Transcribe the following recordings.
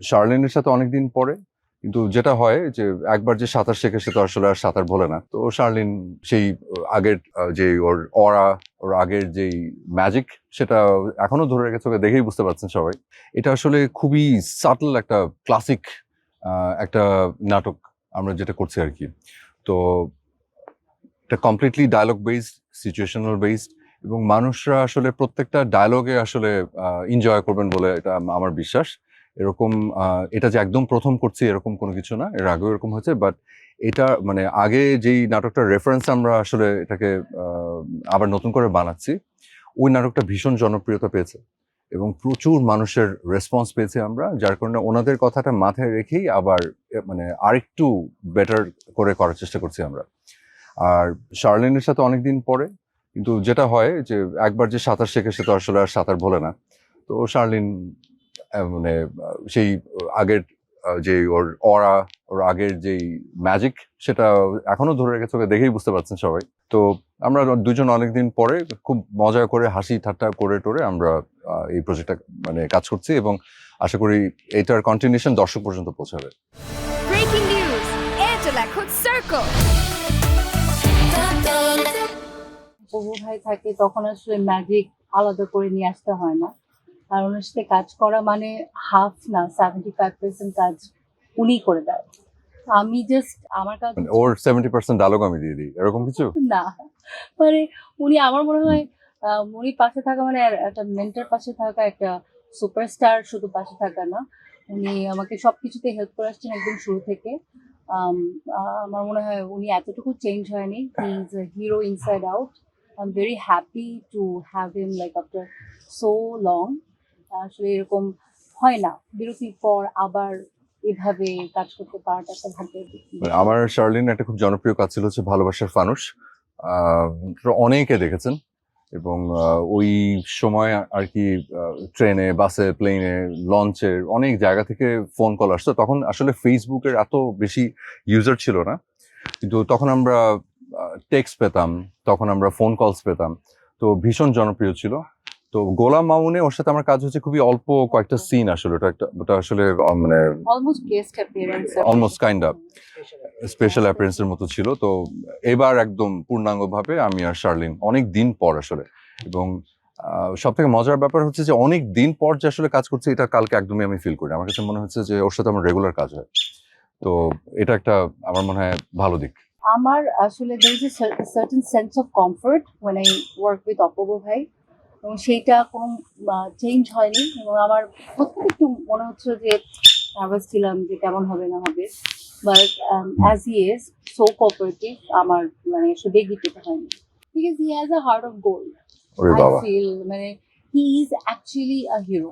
শার্লিনের সাথে অনেকদিন পরে, কিন্তু যেটা হয় যে একবার যে সাঁতার শেখে সে তো আসলে আর সাঁতার ভোলে না। তো শার্লিন সেই আগের যে ওর অরা, ওর আগের যেই ম্যাজিক সেটা এখনো ধরে রেখেছে, ওকে দেখেই বুঝতে পারছেন সবাই। এটা আসলে খুবই সাটল একটা ক্লাসিক একটা নাটক আমরা যেটা করছি আর কি। তো এটা completely dialogue based, situational based, এবং মানুষরা আসলে প্রত্যেকটা ডায়লগে আসলে এনজয় করবেন বলে এটা আমার বিশ্বাস। এরকম এটা যে একদম প্রথম করছি এরকম কোনো কিছু না, এর আগেও এরকম হয়েছে, বাট এটা মানে আগে যেই নাটকটার রেফারেন্স আমরা আসলে এটাকে আবার নতুন করে বানাচ্ছি, ওই নাটকটা ভীষণ জনপ্রিয়তা পেয়েছে এবং প্রচুর মানুষের রেসপন্স পেয়েছে আমরা, যার কারণে ওনাদের কথাটা মাথায় রেখেই আবার মানে আরেকটু বেটার করে করার চেষ্টা করছি আমরা। আর শার্লিনের সাথে অনেকদিন পরে, কিন্তু যেটা হয় যে একবার যে সাঁতার শেখে সে তো আসলে আর সাঁতার ভোলে না। তো শার্লিন মানে সেই আগের যে ওর অরা, ওর আগের যেই ম্যাজিক সেটা এখনো ধরে রেখেছে, ওকে দেখেই বুঝতে পারছেন সবাই। তো আমরা দুজন অনেকদিন পরে খুব মজা করে হাসি ঠাট্টা করে টোরে আমরা এই প্রজেক্টটা মানে কাজ করছি, এবং আশা করি এটার কন্টিনিউশন দর্শক পর্যন্ত পৌঁছাবে। Breaking news, Angela Could Circle. বহু ভাই থাকে তখন আসলে ম্যাজিক আলাদা করে নিয়ে আসতে হয় না, আর ওনার সাথে কাজ করা মানে হাফ না 75% কাজ উনি করে দেয়। আমি জাস্ট আমার কাজ মানে ওর 70% ডায়লগ আমি দিয়ে দিই, এরকম কিছু না, মানে উনি আমার মনে হয় উনি পাশে থাকা মানে একটা মেন্টর পাশে থাকা, একটা সুপারস্টার শুধু পাশে থাকা না, উনি আমাকে সবকিছুতে হেল্প করে আসছেন একদম শুরু থেকে। আমার মনে হয় উনি এতটুকু চেঞ্জ হয়নি, he is a hero inside out. I am very happy to have him like after so long. আসলে এরকম হয় না, বিরতির পর আবার এভাবে কাজ করতে পারাটা একটা ভাগ্যের দিক। মানে আমার শার্লিন একটা খুব জনপ্রিয় কাজ ছিল হচ্ছে ভালোবাসার ফানুস। এটা অনেকে দেখেছেন, এবং ওই সময় আর কি ট্রেনে, বাসে, প্লেনে, লঞ্চে অনেক জায়গা থেকে ফোন কল আসতো। তখন আসলে ফেসবুকের এত বেশি ইউজার ছিল না, কিন্তু তখন আমরা টেক্সট পেতাম, তখন আমরা ফোন কলস পেতাম, তো ভীষণ জনপ্রিয় ছিল। তো গোলাম মামুনে ওর সাথে আমার কাজ হচ্ছে খুবই অল্প কয়েকটা সিন, আসলে ওটা আসলে মানে almost guest appearance, almost kind of special অ্যাপিয়ারেন্সের মতো ছিল। তো এবার একদম পূর্ণাঙ্গভাবে আমি আর শার্লিন অনেক দিন পর আসলে, এবং সব থেকে মজার ব্যাপার হচ্ছে যে অনেক দিন পর যে আসলে কাজ করছি এটা কালকে একদমই আমি ফিল করি। আমার কাছে মনে হচ্ছে যে ওর সাথে আমার রেগুলার কাজ হয়। তো এটা একটা আমার মনে হয় ভালো দিক। আমার আসলে there is a certain sense of comfort when I work with অপূর্ব ভাই, এবং সেইটা কোনো চেঞ্জ হয়নি। এবং আমার প্রথমে একটু মনে হচ্ছিল যে নার্ভাস ছিলাম যে কেমন হবে না হবে, but as he is so cooperative, আমার মানে আসলে বেগ দিতে হয়নি, because he has a heart of gold. ওরে আই বাবা। ফিল মানে he is actually a hero,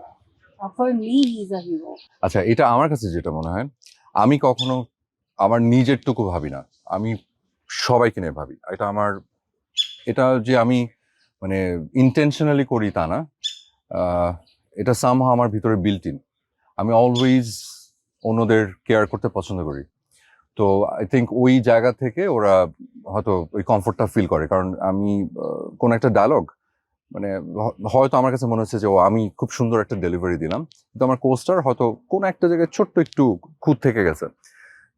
for me he is a hero. আচ্ছা, এটা আমার কাছে যেটা মনে হয়, আমি কখনো আমার নিজেরটুকু ভাবি না, আমি সবাইকে নিয়ে ভাবি। এটা যে আমি মানে ইন্টেনশনালি করি তা না, এটা সামহাও আমার ভিতরে বিল্ট ইন। আমি অলওয়েজ অন্যদের কেয়ার করতে পছন্দ করি। তো আই থিঙ্ক ওই জায়গা থেকে ওরা হয়তো ওই কমফোর্টটা ফিল করে, কারণ আমি কোন একটা ডায়লগ মানে হয়তো আমার কাছে মনে হচ্ছে যে ও আমি খুব সুন্দর একটা ডেলিভারি দিলাম, কিন্তু আমার কোস্টার হয়তো কোন একটা জায়গায় ছোট্ট একটু খুঁত থেকে গেছে।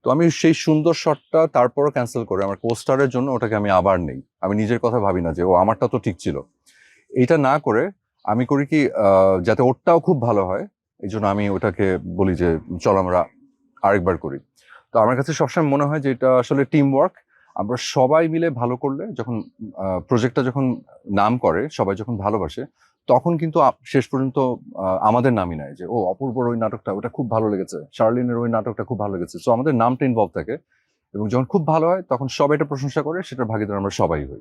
তো আমি সেই সুন্দর শটটা তারপরও ক্যান্সেল করে আমার কোস্টারের জন্য ওটাকে আমি আবার নেই। আমি নিজের কথা ভাবি না যে ও আমারটা তো ঠিক ছিল। এইটা না করে আমি করি কি, যাতে ওরটাও খুব ভালো হয়, এই জন্য আমি ওটাকে বলি যে চল আমরা আরেকবার করি। তো আমার কাছে সবসময় মনে হয় যে এটা আসলে টিম ওয়ার্ক। আমরা সবাই মিলে ভালো করলে, যখন প্রজেক্টটা যখন নাম করে, সবাই যখন ভালোবাসে, তখন কিন্তু শেষ পর্যন্ত আমাদের নামই নেয় যে ও অপূর্বর ওই নাটকটা ওটা খুব ভালো লেগেছে, শার্লিনের ওই নাটকটা খুব ভালো লেগেছে। সো আমাদের নামটা ইনভলভ থাকে, এবং যখন খুব ভালো হয় তখন সবাই এটা প্রশংসা করে, সেটার ভাগিদার আমরা সবাই হই।